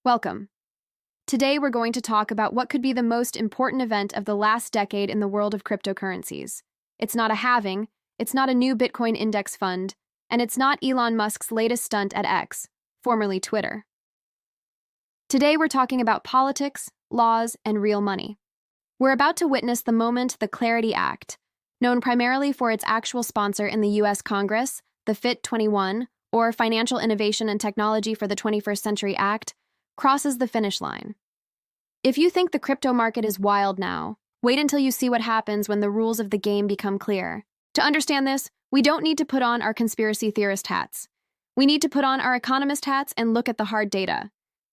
Welcome. Today we're going to talk about what could be the most important event of the last decade in the world of cryptocurrencies. It's not a halving, it's not a new Bitcoin index fund, and it's not Elon Musk's latest stunt at X, formerly Twitter. Today we're talking about politics, laws, and real money. We're about to witness the moment the Clarity Act, known primarily for its actual sponsor in the US Congress, the FIT21, or Financial Innovation and Technology for the 21st Century Act, crosses the finish line. If you think the crypto market is wild now, wait until you see what happens when the rules of the game become clear. To understand this, we don't need to put on our conspiracy theorist hats. We need to put on our economist hats and look at the hard data.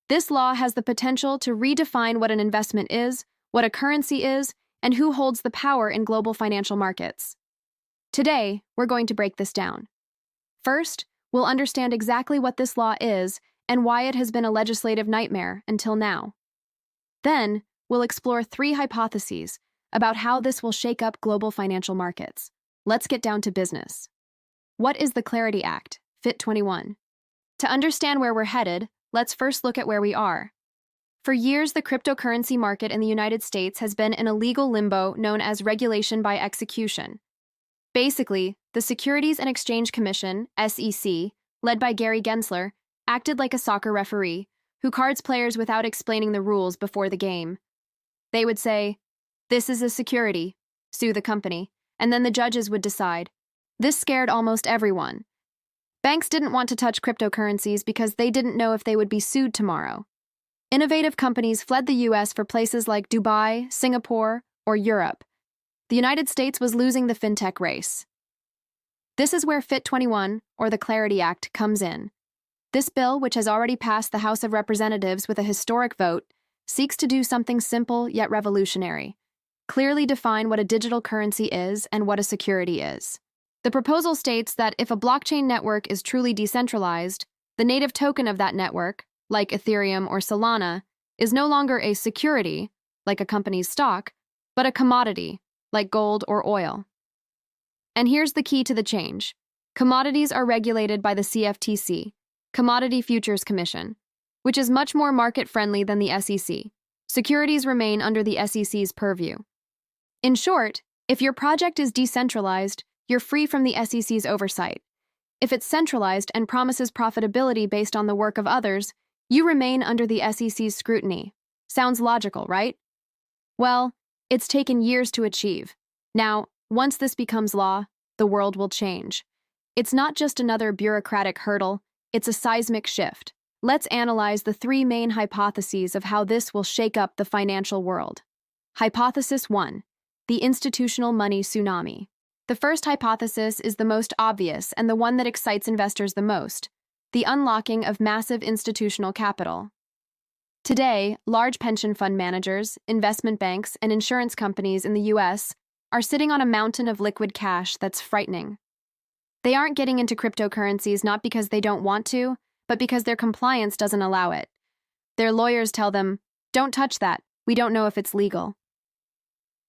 This law has the potential to redefine what an investment is, what a currency is, and who holds the power in global financial markets. Today, we're going to break this down. First, we'll understand exactly what this law is and why it has been a legislative nightmare until now. Then, we'll explore 3 hypotheses about how this will shake up global financial markets. Let's get down to business. What is the Clarity Act, FIT21? To understand where we're headed, let's first look at where we are. For years, the cryptocurrency market in the United States has been in a legal limbo known as regulation by execution. Basically, the Securities and Exchange Commission, SEC, led by Gary Gensler, acted like a soccer referee who cards players without explaining the rules before the game. They would say, "This is a security, sue the company," and then the judges would decide. This scared almost everyone. Banks didn't want to touch cryptocurrencies because they didn't know if they would be sued tomorrow. Innovative companies fled the US for places like Dubai, Singapore, or Europe. The United States was losing the fintech race. This is where FIT21, or the Clarity Act, comes in. This bill, which has already passed the House of Representatives with a historic vote, seeks to do something simple yet revolutionary: clearly define what a digital currency is and what a security is. The proposal states that if a blockchain network is truly decentralized, the native token of that network, like Ethereum or Solana, is no longer a security, like a company's stock, but a commodity, like gold or oil. And here's the key to the change. Commodities are regulated by the CFTC, Commodity Futures Commission, which is much more market-friendly than the SEC. Securities remain under the SEC's purview. In short, if your project is decentralized, you're free from the SEC's oversight. If it's centralized and promises profitability based on the work of others, you remain under the SEC's scrutiny. Sounds logical, right? Well, it's taken years to achieve. Now, once this becomes law, the world will change. It's not just another bureaucratic hurdle, it's a seismic shift. Let's analyze the 3 main hypotheses of how this will shake up the financial world. Hypothesis 1. The institutional money tsunami. The first hypothesis is the most obvious and the one that excites investors the most: the unlocking of massive institutional capital. Today, large pension fund managers, investment banks, and insurance companies in the US are sitting on a mountain of liquid cash that's frightening. They aren't getting into cryptocurrencies not because they don't want to, but because their compliance doesn't allow it. Their lawyers tell them, "Don't touch that, we don't know if it's legal."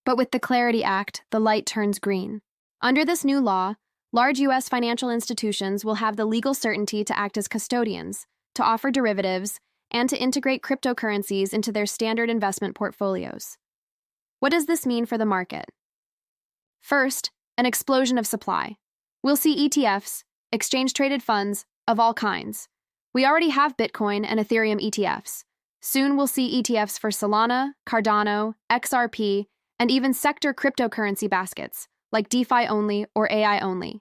But with the Clarity Act, the light turns green. Under this new law, large US financial institutions will have the legal certainty to act as custodians, to offer derivatives, and to integrate cryptocurrencies into their standard investment portfolios. What does this mean for the market? First, an explosion of supply. We'll see ETFs, exchange-traded funds, of all kinds. We already have Bitcoin and Ethereum ETFs. Soon we'll see ETFs for Solana, Cardano, XRP, and even sector cryptocurrency baskets, like DeFi only or AI only.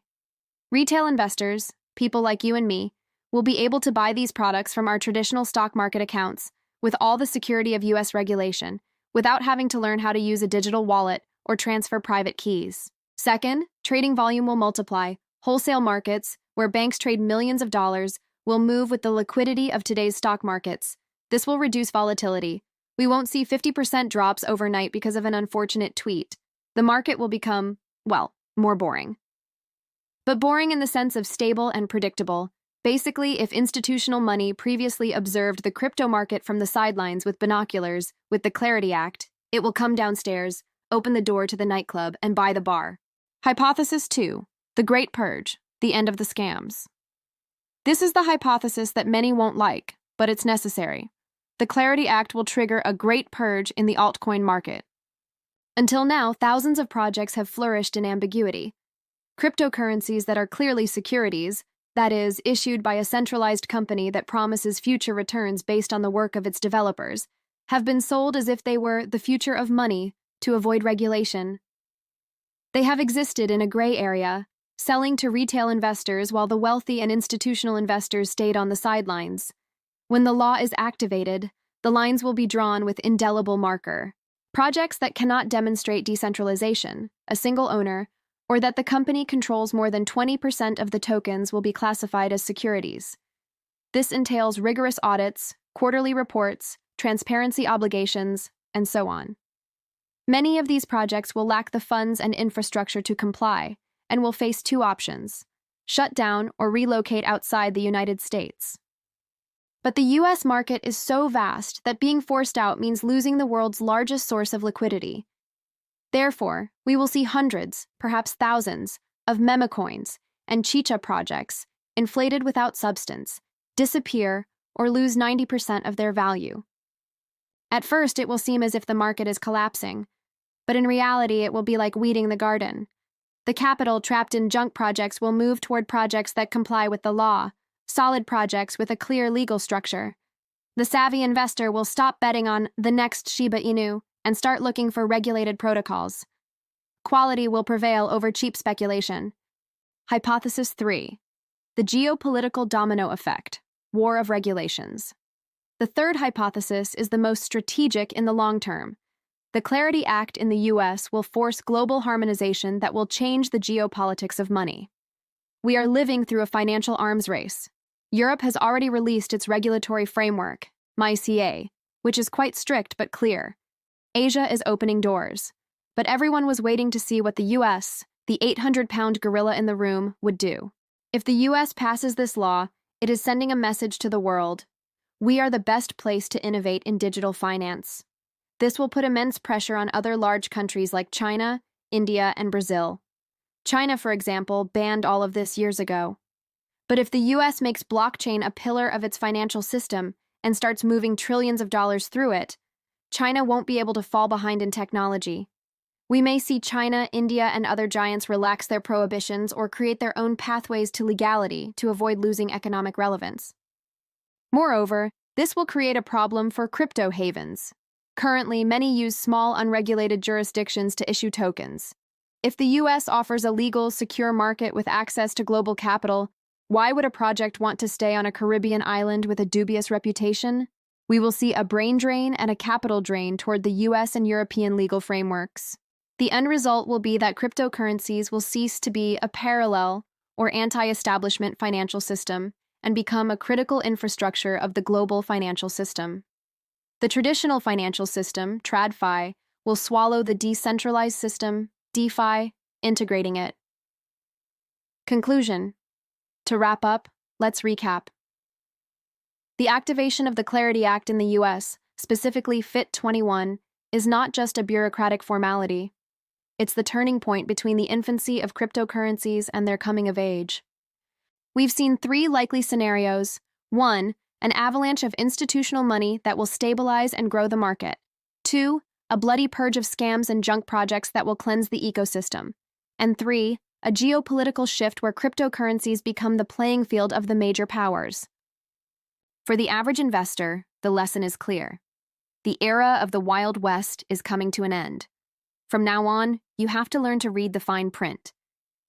Retail investors, people like you and me, will be able to buy these products from our traditional stock market accounts with all the security of US regulation, without having to learn how to use a digital wallet or transfer private keys. Second, trading volume will multiply. Wholesale markets, where banks trade millions of dollars, will move with the liquidity of today's stock markets. This will reduce volatility. We won't see 50% drops overnight because of an unfortunate tweet. The market will become, well, more boring. But boring in the sense of stable and predictable. Basically, if institutional money previously observed the crypto market from the sidelines with binoculars, with the Clarity Act, it will come downstairs, open the door to the nightclub, and buy the bar. Hypothesis 2. The Great Purge, the end of the scams. This is the hypothesis that many won't like, but it's necessary. the Clarity Act will trigger a great purge in the altcoin market. Until now, thousands of projects have flourished in ambiguity. Cryptocurrencies that are clearly securities, that is, issued by a centralized company that promises future returns based on the work of its developers, have been sold as if they were the future of money to avoid regulation. They have existed in a gray area, selling to retail investors while the wealthy and institutional investors stayed on the sidelines. When the law is activated, the lines will be drawn with indelible marker. Projects that cannot demonstrate decentralization, a single owner, or that the company controls more than 20% of the tokens will be classified as securities. This entails rigorous audits, quarterly reports, transparency obligations, and so on. Many of these projects will lack the funds and infrastructure to comply and will face two options: shut down or relocate outside the United States. But the U.S. market is so vast that being forced out means losing the world's largest source of liquidity. Therefore, we will see hundreds, perhaps thousands, of memecoins and chicha projects, inflated without substance, disappear or lose 90% of their value. At first, it will seem as if the market is collapsing, but in reality, it will be like weeding the garden. The capital trapped in junk projects will move toward projects that comply with the law, solid projects with a clear legal structure. The savvy investor will stop betting on the next Shiba Inu and start looking for regulated protocols. Quality will prevail over cheap speculation. Hypothesis 3. The geopolitical domino effect, war of regulations. The third hypothesis is the most strategic in the long term. The Clarity Act in the U.S. will force global harmonization that will change the geopolitics of money. We are living through a financial arms race. Europe has already released its regulatory framework, MiCA, which is quite strict but clear. Asia is opening doors, but everyone was waiting to see what the U.S., the 800-pound gorilla in the room, would do. If the U.S. passes this law, it is sending a message to the world: we are the best place to innovate in digital finance. This will put immense pressure on other large countries like China, India, and Brazil. China, for example, banned all of this years ago. But if the U.S. makes blockchain a pillar of its financial system and starts moving trillions of dollars through it, China won't be able to fall behind in technology. We may see China, India, and other giants relax their prohibitions or create their own pathways to legality to avoid losing economic relevance. Moreover, this will create a problem for crypto havens. Currently, many use small, unregulated jurisdictions to issue tokens. If the U.S. offers a legal, secure market with access to global capital, why would a project want to stay on a Caribbean island with a dubious reputation? We will see a brain drain and a capital drain toward the U.S. and European legal frameworks. The end result will be that cryptocurrencies will cease to be a parallel or anti-establishment financial system and become a critical infrastructure of the global financial system. The traditional financial system, TradFi, will swallow the decentralized system, DeFi, integrating it. Conclusion. To wrap up, let's recap. The activation of the Clarity Act in the U.S., specifically FIT 21, is not just a bureaucratic formality. It's the turning point between the infancy of cryptocurrencies and their coming of age. We've seen three likely scenarios. 1. An avalanche of institutional money that will stabilize and grow the market. 2. A bloody purge of scams and junk projects that will cleanse the ecosystem. And 3. A geopolitical shift where cryptocurrencies become the playing field of the major powers. For the average investor, the lesson is clear. The era of the Wild West is coming to an end. From now on, you have to learn to read the fine print.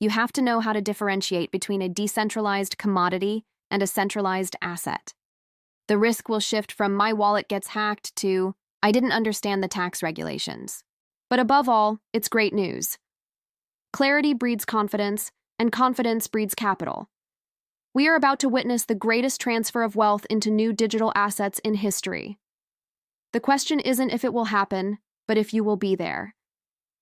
You have to know how to differentiate between a decentralized commodity and a centralized asset. The risk will shift from my wallet gets hacked to I didn't understand the tax regulations. But above all, it's great news. Clarity breeds confidence, and confidence breeds capital. We are about to witness the greatest transfer of wealth into new digital assets in history. The question isn't if it will happen, but if you will be there.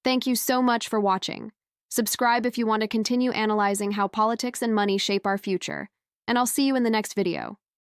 Thank you so much for watching. Subscribe if you want to continue analyzing how politics and money shape our future, and I'll see you in the next video.